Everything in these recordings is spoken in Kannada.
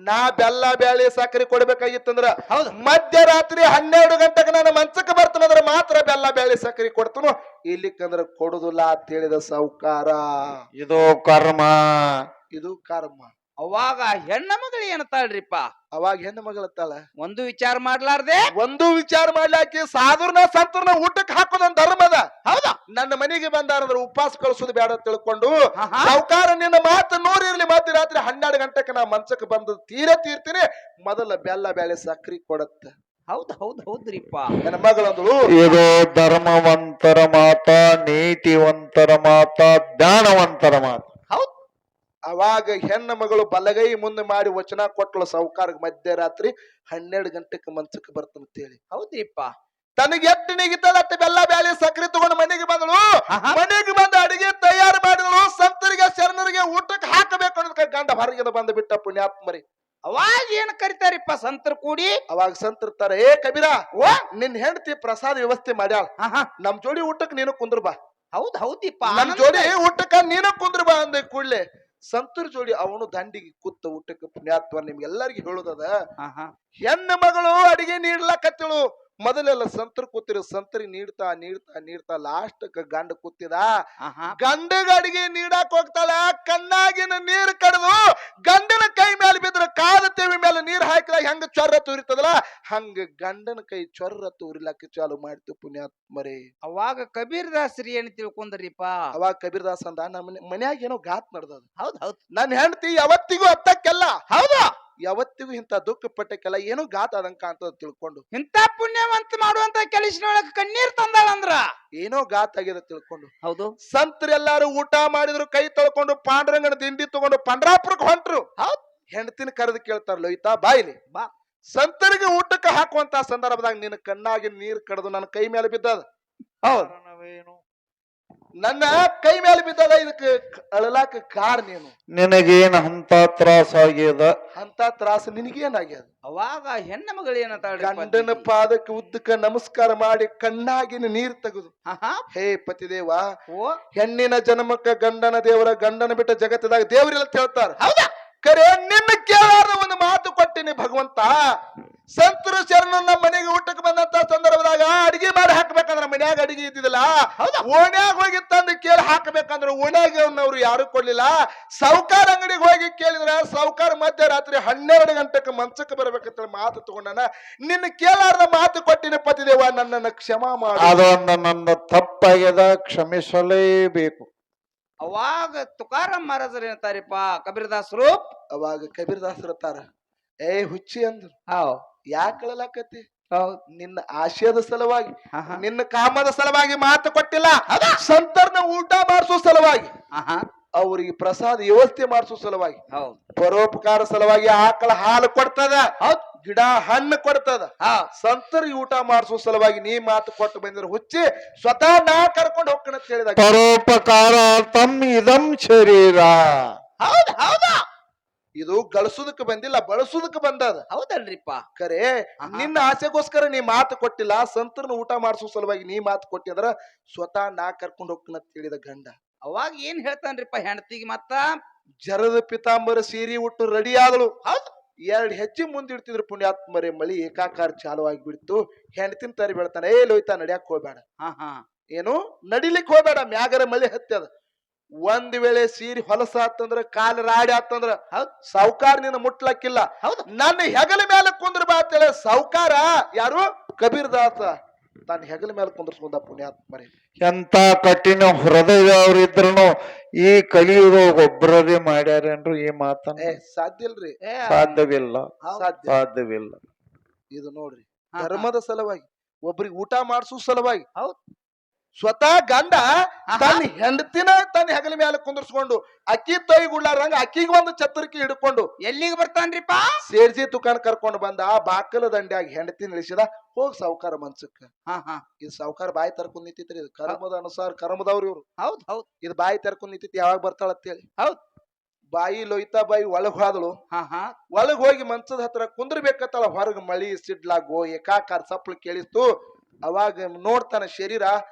ನಾ ಬೆಲ್ಲ ಬ್ಯಾಳಿ ಸಕ್ಕರೆ ಕೊಡ್ಬೇಕಾಗಿತ್ತಂದ್ರ ಹೌದು. ಮಧ್ಯರಾತ್ರಿ 12 ಗಂಟೆಗೆ ನಾನು ಮಂಚಕ್ಕೆ ಬರ್ತನಂದ್ರ ಮಾತ್ರ ಬೆಲ್ಲ ಬ್ಯಾಳಿ ಸಕ್ಕರೆ ಕೊಡ್ತನು, ಇಲ್ಲಿಕ್ಕಂದ್ರ ಕೊಡುದಿಲ್ಲ ಅಂತ ಹೇಳಿದ ಸಾವುಕಾರ. ಇದು ಕರ್ಮ. ಇದು ಕರ್ಮ. ಅವಾಗ ಹೆಣ್ಣ ಮಗಳು ಏನತ್ತಾಳ್ರಿಪ್ಪ? ಅವಾಗ ಹೆಣ್ಣು ಮಗಳತ್ತಾಳ, ಒಂದು ವಿಚಾರ ಮಾಡ್ಲಾರ್ದೆ ಒಂದು ವಿಚಾರ ಮಾಡ್ಲಾಕಿ ಸಾಧುರ್ನ ಸಂತರ್ನ ಊಟಕ್ಕೆ ಹಾಕೋದೊಂದ್ ಧರ್ಮದ. ಹೌದಾ? ನನ್ನ ಮನೆಗೆ ಬಂದಾರಂದ್ರ ಉಪವಾಸ ಕಳ್ಸೋದು ಬೇಡ ಅಂತ ತಿಳ್ಕೊಂಡು ಆಹಾ. ಸಾವುಕಾರ ನಿನ್ನ ಮಾತು ನೂರಿರ್ಲಿ, ಮಧ್ಯರಾತ್ರಿ 12 ಗಂಟೆಗೆ ನಾ ಮಂಚಕ್ಕೆ ಬಂದು ತೀರ್ತೀನಿ, ಮೊದಲ ಬೆಲ್ಲ ಬ್ಯಾಳೆ ಸಕ್ರಿ ಕೊಡತ್ತ. ಹೌದ್ ಹೌದ್ ಹೌದ್ರಿಪ್ಪ. ನನ್ನ ಮಗಳಂದಳು, ಇದು ಧರ್ಮವಂತರ ಮಾತ, ನೀತಿವಂತರ ಮಾತ, ಜ್ಞಾನವಂತರ ಮಾತ. ಹೌದ್. ಅವಾಗ ಹೆಣ್ಣ ಮಗಳು ಬಲಗೈ ಮುಂದೆ ಮಾಡಿ ವಚನ ಕೊಟ್ಟಳು ಸಾವುಕಾರಗ್, ಮಧ್ಯರಾತ್ರಿ 12 ಗಂಟೆಗೆ ಮಂಚಕ್ಕೆ ಬರ್ತಂತೇಳಿ. ಹೌದ್ರಿಪ್ಪ. ತನಗೆ ಎಟ್ಟು ನಿಗಿತದಟ್ಟು ಬೆಲ್ಲ ಬ್ಯಾಳಿ ಸಕ್ರಿ ತಗೊಂಡು ಮನೆಗೆ ಬಂದಳು. ಆಹಾ. ಮನೆಗೆ ಬಂದು ಅಡಿಗೆ ತಯಾರು ಮಾಡಿದಳು. ಸಂತರಿಗೆ ಶರಣರಿಗೆ ಊಟಕ್ಕೆ ಹಾಕಬೇಕು ಅನ್ನೋದಕ್ಕೆ ಗಂಡ ಹೊರಗಿಂದ ಬಂದು ಬಿಟ್ಟ ಪುಣ್ಯಾತ್ಮರಿ. ಅವಾಗ ಏನ್ ಕರಿತಾರಿಪ್ಪ ಸಂತರ ಕೂಡಿ? ಅವಾಗ ಸಂತರ್ತಾರ, ಏ ಕಬೀರ, ಓ ನಿನ್ ಹೆಂಡತಿ ಪ್ರಸಾದ ವ್ಯವಸ್ಥೆ ಮಾಡ್ಯಾಳ, ಆಹಾ. ನಮ್ ಜೋಡಿ ಊಟಕ್ಕೆ ನೀನು ಕುಂದ್ರ ಬಾ, ಹೌದ್ ಹೌದಿಪ್ಪ. ನಮ್ ಜೋಡಿ ಊಟಕ್ಕ ನೀನು ಕುಂದ್ರ ಬಾ ಅಂದ ಕೂಡ್ಲೆ ಸಂತರ ಜೋಡಿ ಅವನು ದಂಡಿಗೆ ಕೂತ ಊಟಕ್ಕೆ ಪುಣ್ಯಾತ್ಮ ನಿಮ್ಗೆಲ್ಲರಿಗೂ ಹೇಳುದದ. ಆಹಾ. ಹೆಣ್ಣು ಮಗಳು ಅಡಿಗೆ ನೀಡ್ಲಕತ್ತಳು. ಮೊದಲೆಲ್ಲ ಸಂತರ ಕೂತಿರು, ಸಂತರಿ ನೀಡ್ತಾ ನೀಡ್ತಾ ನೀಡ್ತಾ ಲಾಸ್ಟ್ ಗಂಡ ಕೂತಿದ. ಆಹಾ. ಗಂಡಗ ಅಡಿಗೆ ನೀಡಾಕ್ ಹೋಗ್ತಾಳ, ಕಣ್ಣಾಗಿನ ನೀರು ಕಡ್ದು ಗಂಡನ ಕೈ ಮೇಲೆ ಬಿದ್ರ ಕಾದ ತೆವಿ ಮೇಲೆ ನೀರ್ ಹಾಕಿದಾಗ ಹೆಂಗ ಚೊರ್ರ ತೂರಿತದಲ್ಲ, ಹಂಗ ಗಂಡನ ಕೈ ಚೊರ್ರ ತೂರಿಲಕ್ಕ ಚಾಲು ಮಾಡ್ತು ಪುಣ್ಯಾತ್ಮರೇ. ಅವಾಗ ಕಬೀರ್ ದಾಸರಿ ಏನ್ ತಿಳ್ಕೊಂಡ್ರಿಪ್ಪ? ಅವಾಗ ಕಬೀರ್ ದಾಸ್ ಅಂದ, ನಮ್ಮ ಮನ್ಯಾಗ ಏನೋ ಗಾತ್ ನಡ್ದದ, ಹೌದ್ ಹೌದ್. ನನ್ ಹೆಂಡತಿ ಯಾವತ್ತಿಗೂ ಅತ್ತಕ್ಕೆಲ್ಲ, ಹೌದಾ? ಯಾವತ್ತಿಗೂ ಇಂತ ದುಃಖ ಪಟ್ಟಕ್ಕೆಲ್ಲ ಏನೋ ಗಾತ್ ಆದಂಕ ಅಂತ ತಿಳ್ಕೊಂಡು, ಇಂತ ಪುಣ್ಯವಂತ ಮಾಡುವಂತ ಕೆಲಸನೊಳಗ ಕಣ್ಣೀರ್ ತಂದಾಳಂದ್ರ ಏನೋ ಗಾತ್ ಆಗ್ಯದ ತಿಳ್ಕೊಂಡು ಹೌದು. ಸಂತರೆಲ್ಲಾರು ಊಟ ಮಾಡಿದ್ರು, ಕೈ ತೊಳ್ಕೊಂಡು ಪಾಂಡುರಂಗನ ದಿಂಡಿ ತಗೊಂಡು ಪಂಡ್ರಾಪುರಕ್ಕೆ ಹೊಂಟ್ರು. ಹೌದ್. ಹೆಂಡತಿನ ಕರೆದು ಕೇಳ್ತಾರ, ಲೋಯ್ತಾ ಬಾಯಿಲಿ ಬಾ. ಸಂತರಿಗೆ ಊಟಕ್ಕೆ ಹಾಕುವಂತ ಸಂದರ್ಭದಾಗ ನಿನ್ನ ಕಣ್ಣಾಗಿ ನೀರ್ ಕಡ್ದು ನನ್ನ ಕೈ ಮೇಲೆ ಬಿದ್ದದ. ಹೌದ್. ಕಾರಣವೇನು? ನನ್ನ ಕೈ ಮೇಲೆ ಬಿದ್ದದ, ಇದಕ್ಕೆ ಅಳಲಾಕ ಕಾರಣ ಏನು? ನಿನಗೇನ್ ಅಂತ ತ್ರಾಸ ಆಗ್ಯದ? ಅಂತ ತ್ರಾಸ ನಿನಗೇನಾಗ್ಯದ? ಅವಾಗ ಹೆಣ್ಣ ಮಗಳು ಏನತ್ತಾಳ್ರಿ? ಗಂಡನ ಪಾದಕ್ಕೆ ಉದ್ದಕ್ಕ ನಮಸ್ಕಾರ ಮಾಡಿ ಕಣ್ಣಾಗಿನ ನೀರ್ ತೆಗೆದು, ಆಹಾ. ಹೇ ಪತಿದೇವ, ಓ ಹೆಣ್ಣಿನ ಜನ್ಮಕ್ಕ ಗಂಡನ ದೇವರ, ಗಂಡನ ಬಿಟ್ಟ ಜಗತ್ತದಾಗ ದೇವರಿಲ್ಲ ಅಂತ ಹೇಳ್ತಾರ. ಹೌದಾ? ಕರೆ ನಿನ್ನ ಕೇಳಾರ್ದ ಒಂದು ಮಾತು ಕೊಟ್ಟಿನಿ ಭಗವಂತ. ಸಂತರು ಶರಣ ನಮ್ಮ ಮನೆಗೆ ಊಟಕ್ಕೆ ಬಂದಂತ ಸಂದರ್ಭದಾಗ ಅಡಿಗೆ ಮಾಡಿ ಹಾಕ್ಬೇಕಂದ್ರ ಮನ್ಯಾಗ ಅಡಿಗೆ ಇದ್ದಿದಿಲ್ಲ, ಓಣ್ಯಾಗ ಹೋಗಿ ತಂದು ಕೇಳಿ ಹಾಕಬೇಕಂದ್ರ ಓಣ್ಯಾಗ ಯಾರು ಕೊಡ್ಲಿಲ್ಲ. ಸಾವುಕಾರ ಅಂಗಡಿಗೆ ಹೋಗಿ ಕೇಳಿದ್ರ ಸಾವುಕಾರ ಮಧ್ಯರಾತ್ರಿ 12 ಗಂಟೆಗೆ ಮಂಚಕ್ಕೆ ಬರ್ಬೇಕಂತ ಮಾತು ತಗೊಂಡನ. ನಿನ್ನ ಕೇಳಾರ್ದ ಮಾತು ಕೊಟ್ಟಿನಿ ಪತಿದೇವ, ನನ್ನನ್ನು ಕ್ಷಮಾ ಮಾಡು. ಅದೊಂದು ನನ್ನ ತಪ್ಪಾಗ್ಯದ, ಕ್ಷಮಿಸಲೇಬೇಕು. ಅವಾಗ ತುಕಾರಾಮ್ ಮಹಾರಾಜರು ಏನಂತಾರಿಪ್ಪ ಕಬೀರದಾಸರು? ಅವಾಗ ಕಬೀರ್ ದಾಸರು ತಾರ, ಏ ಹುಚ್ಚಿ ಅಂದ್ರು, ಹೌದ್ ಯಾಕಳಲಕತಿ? ಹೌದ್. ನಿನ್ನ ಆಶಯದ ಸಲುವಾಗಿ, ಆಹಾ. ನಿನ್ನ ಕಾಮದ ಸಲುವಾಗಿ ಮಾತು ಕೊಟ್ಟಿಲ್ಲ, ಸಂತರ್ನ ಊಟ ಮಾಡಿಸೋ ಸಲುವಾಗಿ, ಆಹಾ. ಅವ್ರಿಗೆ ಪ್ರಸಾದ ವ್ಯವಸ್ಥೆ ಮಾಡಿಸೋ ಸಲುವಾಗಿ, ಹೌದ್. ಪರೋಪಕಾರ ಸಲುವಾಗಿ ಆಕಳ ಹಾಲು ಕೊಡ್ತದ, ಹೌದ್. ಗಿಡ ಹಣ್ಣು ಕೊಡ್ತದ. ಸಂತರಿಗೆ ಊಟ ಮಾಡಿಸೋ ಸಲುವಾಗಿ ನೀ ಮಾತು ಕೊಟ್ಟು ಬಂದಿರ ಹುಚ್ಚಿ, ಸ್ವತಃ ನಾ ಕರ್ಕೊಂಡು ಹೋಗ್ಕಣ ಅಂತ ಹೇಳಿದಾಗ, ಪರೋಪಕಾರ ತಮ್ಮ ಇದಂ ಶರೀರ. ಹೌದ್ ಹೌದಾ? ಇದು ಗಳಿಸೋದಕ್ಕೆ ಬಂದಿಲ್ಲ, ಬಳಸೋದಕ್ಕೆ ಬಂದದ. ಹೌದಲ್ರಿಪ್ಪ? ಕರೆ ಆಹಾ. ನಿನ್ನ ಆಸೆಗೋಸ್ಕರ ನೀ ಮಾತು ಕೊಟ್ಟಿಲ್ಲ, ಸಂತರನ್ನ ಊಟ ಮಾಡಿಸೋ ಸಲುವಾಗಿ ನೀ ಮಾತು ಕೊಟ್ಟಿ ಅಂದ್ರ ಸ್ವತಃ ನಾ ಕರ್ಕೊಂಡು ಹೋಗ್ಕಣ ಅಂತ ಹೇಳಿದ ಗಂಡ. ಅವಾಗ ಏನ್ ಹೇಳ್ತಾನ್ರಿಪ್ಪ ಹೆಂಡತಿಗೆ ಮತ್ತ? ಜರದ ಪಿತಾಂಬರ ಸೀರೆ ಉಟ್ಟು ರೆಡಿ ಆದಳು. ಹೌದ್. 2 ಹೆಜ್ಜೆ ಮುಂದಿಡ್ತಿದ್ರು ಪುಣ್ಯಾತ್ಮರೇ. ಮಳಿ ಏಕಾಕಾರ ಚಾಲು ಆಗಿಬಿಡ್ತು. ಹೆಂಡತಿನ ತರಿ ಬೆಳ್ತಾನೆ, ಏ ಲೋಯ್ತಾ ನಡ್ಯಾಕ್ ಹೋಗ್ಬೇಡ, ಹಾ ಹಾ. ಏನು ನಡಿಲಿಕ್ ಹೋಗ್ಬೇಡ, ಮ್ಯಾಗರ ಮಳಿ ಹತ್ತದ. ಒಂದ್ ವೇಳೆ ಸೀರೆ ಹೊಲಸ ಆತಂದ್ರ, ಕಾಲ ರಾಡಿ ಆತಂದ್ರ ಸಾವುಕಾರ ನಿನ್ನ ಮುಟ್ಲಕ್ಕಿಲ್ಲ. ಹೌದು. ನನ್ನ ಹೆಗಲ ಮೇಲೆ ಕುಂದ್ರ ಬಾ ಅಂತೇಳಿ ಸಾವುಕಾರ, ಯಾರು ಕಬೀರ್ ದಾಸ, ತಾನು ಹೆಗಲ ಮೇಲೆ ಕುಂದ್ರಸ್ಕೊಂಡ ಪುಣ್ಯಾತ್ಮರೇ. ಎಂತ ಕಠಿಣ ಹೃದಯವ್ರಿದ್ರು ಈ ಕಲಿಯುಗ ಒಬ್ಬರದೇ ಮಾಡ್ಯಾರೇನ್ರು ಈ ಮಾತನ್ನ? ಸಾಧ್ಯ ಇಲ್ರಿ, ಸಾಧ್ಯವಿಲ್ಲ, ಸಾಧ್ಯ ಸಾಧ್ಯವಿಲ್ಲ. ಇದು ನೋಡ್ರಿ, ಧರ್ಮದ ಸಲುವಾಗಿ, ಒಬ್ರಿಗೆ ಊಟ ಮಾಡಿಸೋ ಸಲುವಾಗಿ, ಹೌದ್. ಸ್ವತಃ ಗಂಡ ತನ್ನ ಹೆಂಡತಿನ ತನ್ನ ಹೆಗಲ ಮೇಲೆ ಕುಂದರ್ಸ್ಕೊಂಡು ಅಕ್ಕಿ ತೊಯ್ ಗುಡ್ಲಾರಂಗ ಅಕ್ಕಿಗೆ ಒಂದು ಛತ್ರಕ್ಕೆ ಹಿಡ್ಕೊಂಡು ಎಲ್ಲಿಗೆ ಬರ್ತಾನ್ರಿಪ್ಪ? ಸೇರ್ಜಿ ತುಕಾನ್ ಕರ್ಕೊಂಡು ಬಂದ. ಆ ಬಾಕಲ ದಂಡ್ಯಾಗ ಹೆಂಡತಿ ನಿಲ್ಲಿಸಿದ, ಹೋಗ್ ಸಾವುಕಾರ ಮನ್ಸಕ್ಕ. ಹಾ ಹಾ. ಇದು ಸಾವುಕಾರ ಬಾಯಿ ತರ್ಕೊಂಡ್ ನಿಂತಿತ್ರಿ, ಇದು ಕರ್ಮದ ಅನುಸಾರ ಕರ್ಮದವ್ರು ಇವ್ರು. ಹೌದ್ ಹೌದ್. ಇದು ಬಾಯಿ ತರ್ಕೊಂಡ್ ನಿಂತಿತ್ತು, ಯಾವಾಗ ಬರ್ತಾಳ ಅಂತೇಳಿ. ಹೌದ್. ಬಾಯಿ ಲೊಯ್ತಾ ಬಾಯಿ ಒಳಗ್ ಹೋದಳು. ಹಾ ಹಾ. ಒಳಗ್ ಹೋಗಿ ಮಂಚದ ಹತ್ರ ಕುಂದ್ರಬೇಕತ್ತಳ. ಹೊರಗ್ ಮಳಿ ಸಿಡ್ಲಾಗೋ ಏಕಾಕಾರ ಸಪ್ಪಳು ಕೇಳಿಸ್ತು. ಅವಾಗ ನೋಡ್ತಾನ ಶರೀರ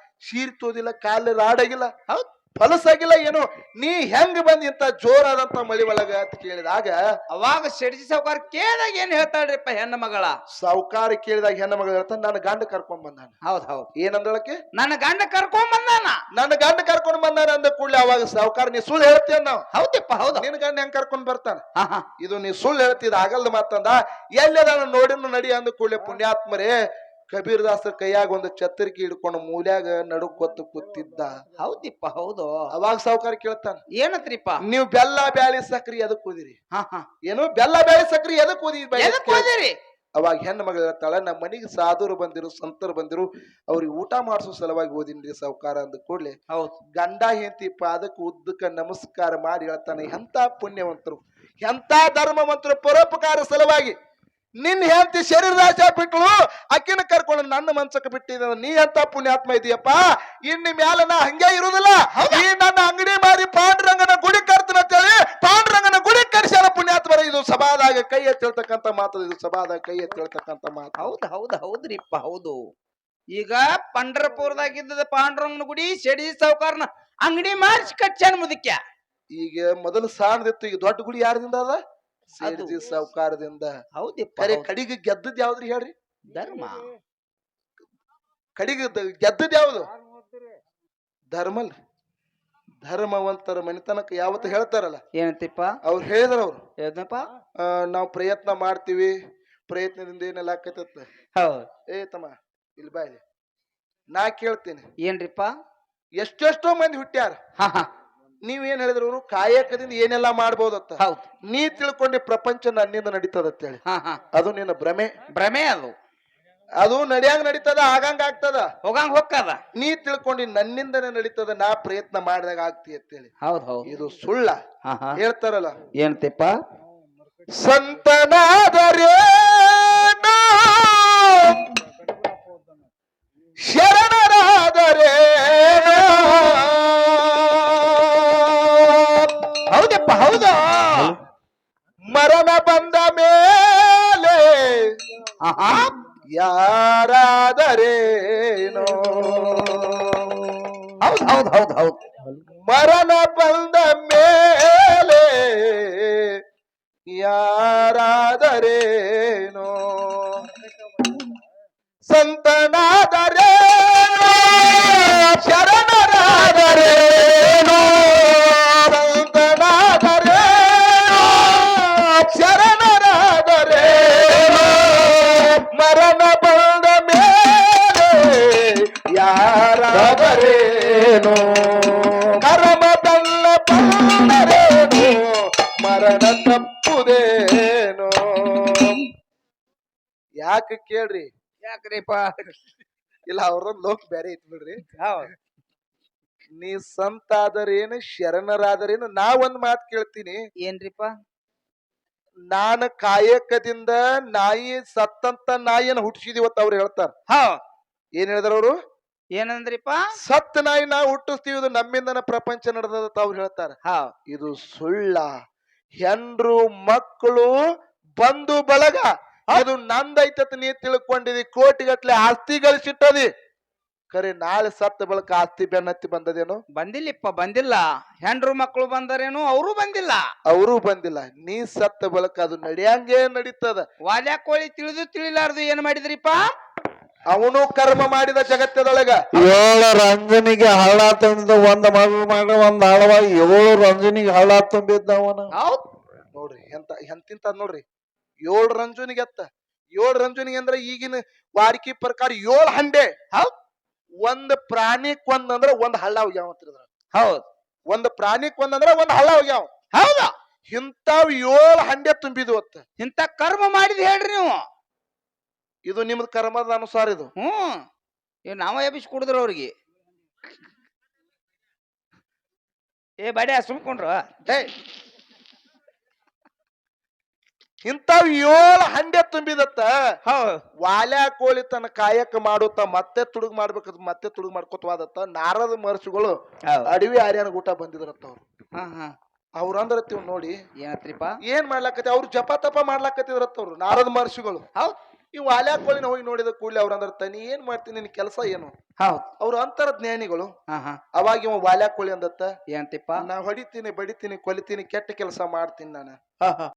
ಸೀರ್ ತೋದಿಲ್ಲ, ಕಾಲ ರಾಡಾಗಿಲ್ಲ. ಹೌದ್. ಫಲಸಾಗಿಲ್ಲ ಏನು ನೀ ಹೆಂಗ್ ಬಂದ್ ಇಂತ ಜೋರಾದಂತ ಮಳಿ ಒಳಗ ಅಂತ ಕೇಳಿದಾಗ ಅವಾಗ ಶೆಡ್ಜಿ ಸಾವುಕಾರ ಕೇಳಿದಾಗ ಏನ್ ಹೇಳ್ತಾಳ್ರಿಪ್ಪ ಹೆಣ್ಣ ಮಗಳ ಸಾವುಕಾರ ಕೇಳಿದಾಗ ಹೆಣ್ಣ ಮಗಳು ಹೇಳ್ತಾನೆ ನನ್ನ ಗಂಡ ಕರ್ಕೊಂಡ್ ಬಂದಾನ. ಹೌದ್ ಹೌದ್ ಏನಂದಳಕ್ಕೆ? ನನ್ನ ಗಂಡ ಕರ್ಕೊಂಡ್ ಬಂದಾನ. ನನ್ನ ಗಂಡ ಕರ್ಕೊಂಡ್ ಬಂದಾನ ಅಂದ ಕೂಡಲೇ ಅವಾಗ ಸಾವುಕಾರ ನೀ ಸುಳ್ಳು ಹೇಳ್ತೀಯ ನಾವು. ಹೌದಪ್ಪ ಹೌದು. ನಿನ್ ಗಂಡ ಹೆಂಗ್ ಕರ್ಕೊಂಡ್ ಬರ್ತಾನ? ಹಾ ಹಾ ಇದು ನೀ ಸುಳ್ಳು ಹೇಳ್ತಿದ ಆಗಲ್ದ ಮಾತಂದ. ಎಲ್ಲದ ನೋಡಿನ ನಡಿ ಅಂದ ಕೂಡಲೇ ಪುಣ್ಯಾತ್ಮರೇ ಕಬೀರ್ ದಾಸರ ಕೈಯಾಗ ಒಂದು ಛತ್ರಿಕೆ ಹಿಡ್ಕೊಂಡು ಮೂಲ್ಯಾಗ ನಡುಕೊತ್ತು ಕೂತಿದ್ದ. ಹೌದಿಪ್ಪ ಹೌದು. ಅವಾಗ ಸಾವುಕಾರ ಕೇಳ್ತಾನ ಏನತ್ರಿಪ್ಪ ನೀವು ಬೆಲ್ಲ ಬ್ಯಾಳಿ ಸಕ್ರಿ ಎದಕ್ ಓದಿರಿ? ಹಾ ಹಾ ಏನು ಬೆಲ್ಲ ಬ್ಯಾಳಿ ಸಕ್ರಿ ಎದಕ್ ಎದಕ್ ಹೋದಿರಿ? ಅವಾಗ ಹೆಣ್ಣು ಮಗಳು ಹೇಳ್ತಾಳ ನಮ್ಮ ಮನೆಗೆ ಸಾಧುರು ಬಂದಿರು ಸಂತರು ಬಂದಿರು ಅವ್ರಿಗೆ ಊಟ ಮಾಡಿಸೋ ಸಲುವಾಗಿ ಓದಿನ್ರಿ ಸಾವುಕಾರ ಅಂದ ಕೂಡ್ಲೆ ಹೌದು ಗಂಡ ಹೆಂಡತಿ ಪಾದಕ್ಕೆ ಉದ್ದಕ್ಕ ನಮಸ್ಕಾರ ಮಾಡಿ ಹೇಳ್ತಾನೆ ಎಂತ ಪುಣ್ಯವಂತರು ಎಂತ ಧರ್ಮವಂತರು ಪರೋಪಕಾರ ಸಲುವಾಗಿ ನಿನ್ ಹೆಂಡತಿ ಶರೀರದಾಶ ಬಿಟ್ಲು ಅಕ್ಕಿನ ಕರ್ಕೊಂಡು ನನ್ನ ಮನ್ಸಕ್ಕೆ ಬಿಟ್ಟಿದ ನೀ ಅಂತ ಪುಣ್ಯಾತ್ಮ ಇದೆಯಪ್ಪ. ಇನ್ನು ಮ್ಯಾಲ ನಾ ಹಂಗೆ ಇರುದಿಲ್ಲ. ಈ ನನ್ನ ಅಂಗಡಿ ಮಾರಿ ಪಾಂಡುರಂಗನ ಗುಡಿ ಕರ್ತೀನಿ ಅಂತೇಳಿ ಪಾಂಡುರಂಗನ ಗುಡಿ ಕರ್ಸ್ಯಾರ ಪುಣ್ಯಾತ್ಮರ. ಇದು ಸಭಾದಾಗ ಕೈ ಎತ್ತಿಳ್ತಕ್ಕಂತ ಮಾತು. ಇದು ಸಭಾದಾಗ ಕೈ ಎತ್ತಿಳ್ತಕ್ಕಂತ ಮಾತು. ಹೌದ್ ಹೌದ್ ಹೌದ್ರಿಪ್ಪ ಹೌದು. ಈಗ ಪಂಢರಪುರದಾಗಿದ್ದ ಪಾಂಡುರಂಗನ ಗುಡಿ ಶೆಡಿ ಸಾವುಕಾರನ ಅಂಗಡಿ ಮಾರ್ಚ್ ಕಚ್ಚಾನ ಮುದಕ್ಯ. ಈಗ ಮೊದಲು ಸಾಣದಿತ್ತು, ಈಗ ದೊಡ್ಡ ಗುಡಿ ಯಾರದಿಂದ ಅದ? ಸೇಡ್ಜಿ ಸಾವುಕಾರದಿಂದ. ಹೌದಿಪ್ಪ ಕರೆ ಕಡಿಗೆ ಗೆದ್ದದ್ ಯಾವ್ದ್ರಿ ಹೇಳ್ರಿ? ಧರ್ಮ. ಕಡಿಗೆ ಗೆದ್ದದ್ ಯಾವ್ದು? ಧರ್ಮಲ್. ಧರ್ಮವಂತರ ಮನೆತನಕ ಯಾವತ್ತು ಹೇಳ್ತಾರಲ್ಲ ಏನಂತಿಪ್ಪ ಅವ್ರು ಹೇಳಿದ್ರ ಅವ್ರು ಏನಪ್ಪ ನಾವು ಪ್ರಯತ್ನ ಮಾಡ್ತೀವಿ, ಪ್ರಯತ್ನದಿಂದ ಏನೆಲ್ಲ ಆಕೈತತ್ತ. ಹೌದ್ ಏ ತಮ್ಮ ಇಲ್ಲಿ ಬಾ ಇಲ್ಲಿ. ನಾ ಕೇಳ್ತೀನಿ, ಏನ್ರಿಪ್ಪ ಎಷ್ಟೆಷ್ಟೋ ಮಂದಿ ಹುಟ್ಟ್ಯಾರ. ಹಾ ಹಾ ನೀವೇನ್ ಹೇಳಿದ್ರು ಅವ್ರು ಕಾಯಕದಿಂದ ಏನೆಲ್ಲ ಮಾಡ್ಬೋದತ್ತ. ಹೌದ್ ನೀ ತಿಳ್ಕೊಂಡೆ ಪ್ರಪಂಚ ನನ್ನಿಂದ ನಡೀತದತ್ತೇಳಿ. ಹಾ ಹಾ ಅದು ನಿನ್ನ ಭ್ರಮೆ. ಭ್ರಮೆ ಅದು. ಅದು ನಡಿಯಂಗ್ ನಡೀತದ, ಆಗಂಗ ಆಗ್ತದ. ಹೋಗಂಗ್ ಹೋಗ್ತದ. ನೀ ತಿಳ್ಕೊಂಡಿ ನನ್ನಿಂದನೇ ನಡೀತದ, ನಾ ಪ್ರಯತ್ನ ಮಾಡಿದಾಗ ಆಗ್ತಿ ಅಂತೇಳಿ. ಹೌದ್ ಹೌದ್ ಇದು ಸುಳ್ಳ. ಹಾ ಹಾ ಹೇಳ್ತಾರಲ್ಲ ಏನಂತಿಪ್ಪ ಸಂತನಾದರೆ ಶರಣರಾದರೆ ಹೌದಪ್ಪ ಹೌದು. ಮರಣ ಬಂದ ಮೇಲೆ ಆಹಾ ಯಾರಾದರೇನೋ. ಹೌದ್ ಹೌದ್ ಹೌದ್ ಹೌದ್ ಮರಣ ಬಂದ ಮೇಲೆ ಯಾರಾದರೇನೋ. ಸಂತನಾದರೇನೋ ಶರಣರಾದರೇನೋ. ಸಂತನಾದರೇನೋ ಶರಣರಾದರೇನೋ. ಮರಣ ಬಂದ ಮೇಲೆ ಯಾರಾದರೇನೋ. ಕರ್ಮದಲ್ಲ ಬಂದರೇನೋ ಮರಣ ತಪ್ಪುದೇನೋ. ಯಾಕೆ ಕೇಳ್ರಿ? ಯಾಕ್ರಿಪ್ಪ? ಇಲ್ಲ ಅವ್ರದೊಂದು ಲೋಕ ಬೇರೆ ಐತಿ ಬಿಡ್ರಿ. ಹೌದ್ ನೀ ಸಂತ ಆದರೇನು ಶರಣರಾದರೇನು. ನಾ ಒಂದ್ ಮಾತು ಕೇಳ್ತೀನಿ, ಏನ್ರಿಪ್ಪ? ನಾನು ಕಾಯಕದಿಂದ ನಾಯಿ ಸತ್ತಂತ ನಾಯಿಯನ್ನು ಹುಟ್ಟಿಸಿದಿವತ್ತ ಅವ್ರು ಹೇಳ್ತಾರ. ಹೌದ್ ಏನ್ ಹೇಳಿದಾರ ಅವರು? ಏನಂದ್ರಿಪ್ಪ? ಸತ್ತ ನಾಯಿ ನಾವು ಹುಟ್ಟಿಸ್ತೀವಿ, ಇದು ನಮ್ಮಿಂದನ ಪ್ರಪಂಚ ನಡೆದತ್ತ ಅವ್ರು ಹೇಳ್ತಾರ. ಹೌದ್ ಇದು ಸುಳ್ಳ. ಹೆಂಡ್ರು ಮಕ್ಕಳು ಬಂಧು ಬಳಗ ಇದು ನಂದೈತತ್ ನೀ ತಿಳ್ಕೊಂಡಿದಿ. ಕೋಟಿಗಟ್ಲೆ ಆಸ್ತಿ ಗಳಿಸಿಟ್ಟದಿ. ಖರೆ ನಾಳೆ ಸತ್ತ ಬಳಕ ಆಸ್ತಿ ಬೆನ್ನತ್ತಿ ಬಂದದೇನು? ಬಂದಿಲ್ಲಪ್ಪ ಬಂದಿಲ್ಲ. ಹೆಂಡ್ರು ಮಕ್ಕಳು ಬಂದರೇನು ಅವರು ಬಂದಿಲ್ಲ. ಅವರು ಬಂದಿಲ್ಲ. ನೀ ಸತ್ತ ಬಳಕ ಅದು ನಡಿಯಂಗೆ ನಡೀತದ. ವಾಲ್ಯಾ ಕೋಳಿ ತಿಳಿದು ತಿಳಿಲಾರ್ದು ಏನ್ ಮಾಡಿದ್ರಿಪ್ಪ? ಅವನು ಕರ್ಮ ಮಾಡಿದ ಜಗತ್ತದೊಳಗ. 7 ರಂಜನಿಗೆ ಹಳ್ಳ ತುಂಬಿದ ಒಂದ್ ಮಗಳು ಮಾಡಿ ಒಂದ್ ಹಳವ 7 ರಂಜನಿಗೆ ಹಳ್ಳ ತುಂಬಿದ್ದವನ. ಹೌದ್ ನೋಡ್ರಿ ಎಂತಿಂತ ನೋಡ್ರಿ. 7 ರಂಜುನಿಗೆ ಎತ್ತ 7 ರಂಜುನಿಗೆ ಅಂದ್ರೆ ಈಗಿನ ವಾರಿಕೆ ಪ್ರಕಾರ 7 ಹಂಡೆ. ಹೌದ್ ಒಂದ್ ಪ್ರಾಣಿಕ್ ಒಂದಂದ್ರ ಒಂದ್ ಹಳ್ಳ ಹೋಗ್ಯಾವ. ಹೌದ್ ಒಂದ್ ಪ್ರಾಣಿಕ್ ಒಂದಂದ್ರ ಒಂದ್ ಹಳ್ಳ ಹೋಗ್ಯಾವ. ಹೌದಾ? ಇಂತಾವ್ 7 ಹಂಡೆ ತುಂಬಿದ್ವು ಅತ್ತ. ಇಂತ ಕರ್ಮ ಮಾಡಿದ್ ಹೇಳ್ರಿ ನೀವು. ಇದು ನಿಮ್ದ ಕರ್ಮದ ಅನುಸಾರ ಇದು. ಇವ್ ನಾವ ಎಬ್ಬಿಸಿ ಕುಡಿದ್ರು ಅವ್ರಿಗೆ. ಏ ಬಡ್ಯಾ ಸುಮ್ಕೊಂಡ್ರು. ಇಂತಾವ್ 7 ಹಂಡೆ ತುಂಬಿದತ್ತ. ಹೌದ್ ವಾಲ್ಯಾ ಕೋಳಿ ತನ್ನ ಕಾಯಕ ಮಾಡುತ್ತ ಮತ್ತೆ ತುಡುಗ್ ಮಾಡ್ಬೇಕಂತ ಮತ್ತೆ ತುಡುಗ್ ಮಾಡ್ಕೊತವಾದತ್ತ. ನಾರದ ಮಹರ್ಷಿಗಳು ಅಡವಿ ಆರ್ಯಾನ ಊಟ ಬಂದಿದ್ರತ್ತ. ಅವ್ರು ಹಾ ಹಾ ಅವ್ರಂದ್ರತ್ತೀವ್ ನೋಡಿ ಏನತ್ರಿಪ್ಪ? ಏನ್ ಮಾಡ್ಲಾಕತಿ? ಅವ್ರು ಜಪ ತಪ ಮಾಡ್ಲಾಕತ್ತಿದ್ರತ್ತ. ಅವ್ರು ನಾರದ ಮಹರ್ಷಿಗಳು. ಹೌದ್ ಈ ವಾಲ್ಯಾ ಕೋಳಿನ ಹೋಗಿ ನೋಡಿದ ಕೂಡಲೇ ಅವ್ರ ಅಂದ್ರ ನೀ ಏನ್ ಮಾಡ್ತೀನಿ ನಿನ್ ಕೆಲಸ ಏನು? ಹೌದ್ ಅವ್ರು ಅಂತರ ಜ್ಞಾನಿಗಳು. ಹಾ ಅವಾಗ ಇವ ವಾಲ್ಯಾ ಕೋಳಿ ಅಂದತ್ತ, ಏನಂತಿಪ್ಪ? ನಾ ಹೊಡಿತೀನಿ ಬಡಿತೀನಿ ಕೊಲಿತೀನಿ ಕೆಟ್ಟ ಕೆಲಸ ಮಾಡ್ತೀನಿ ನಾನು. ಹಾ